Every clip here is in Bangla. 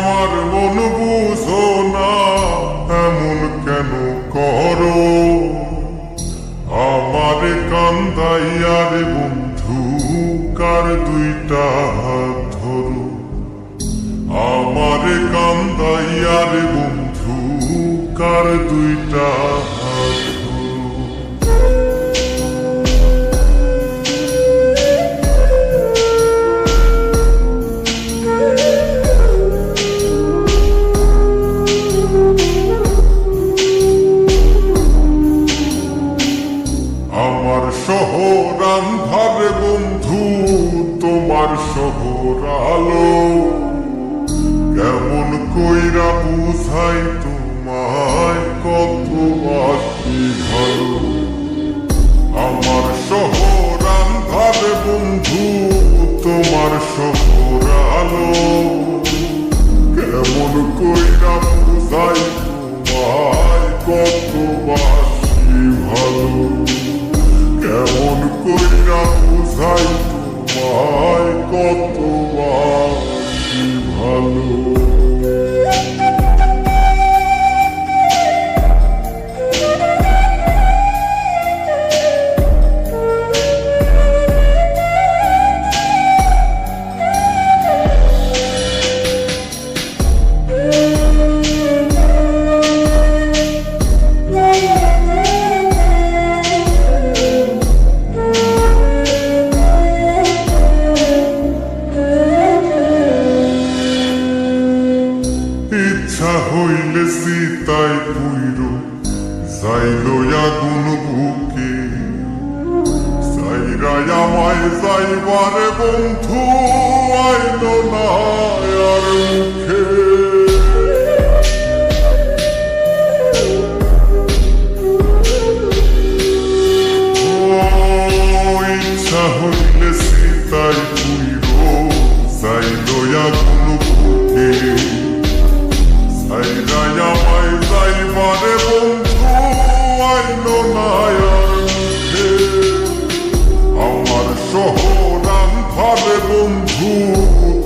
আমার মন বুঝো না, এমন কেন করো? আমারে কান্দাইয়ার বন্ধু কার দুইটা হাত ধরো। আমারে কান্দাইয়ার বন্ধু কার দুইটা হাত ধরো। আমার শহর আন্ধার বন্ধু, তোমার শহর আলো। কেমন কইরা বুঝাই তোমায় কত বাকি ভালো। আমার শহর আন্ধার বন্ধু, তোমার শহর আলো। কেমন কইরা বুঝাই তোমায় কত বাকি ভালো। কেমন কইরা বুঝাই তোমায় কত বাকি ভালো। ইচ্ছা হইলে সীতায় পুইর যাইল আগুন বুকে। সাইরাই আমায় যাইবারে বন্ধু আইল না আর মুখে। ইচ্ছা হইলে সীতায় পুইর যাইল আগুন বুকে। সাইরাই আমায় যাইবারে বন্ধু আইল না আর মুখে। আমার শহর আন্ধারে বন্ধু,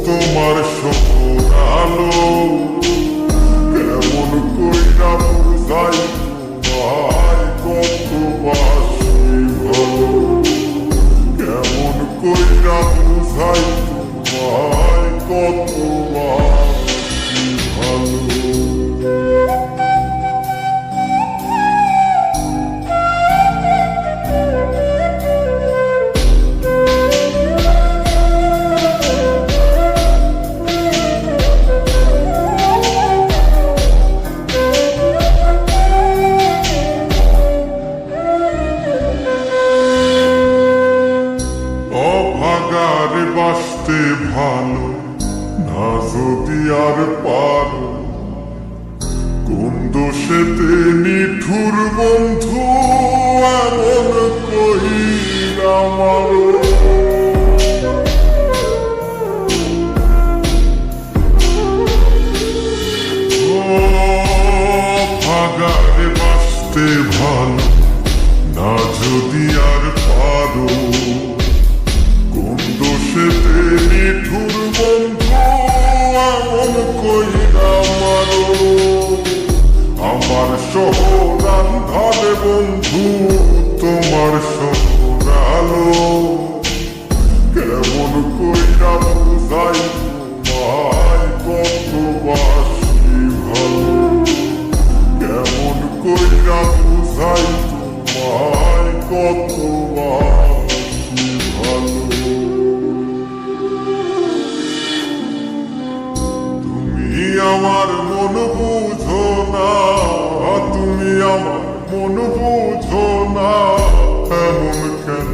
তোমার শহর আলো। কেমন কইরা বুঝাই তোমায় কত বাসি ভালো। কেমন কইরা বুঝাই তোমায় কত বাসি ভালো। অভাগারে বাসতে ভালো না যদি আর পারো। কোন দোষেতে নিঠুর বন্ধু এমন কইরা মারো। অভাগারে বাসতে ভালো না যদি আর পারো। কোন দোষেতে নিঠুর বন্ধু এমন কইরা মারো। আমার শহর আন্ধারে বন্ধু, তোমার শহর আলো। কেমন কইরা বুঝাই তোমায় কত বাসি ভালো। কেমন কইরা বুঝাই তোমায় কত বাসি ভালো। তুমি আমার মন বুঝো না, তুমি আমার মন বুঝো না, এমন কেন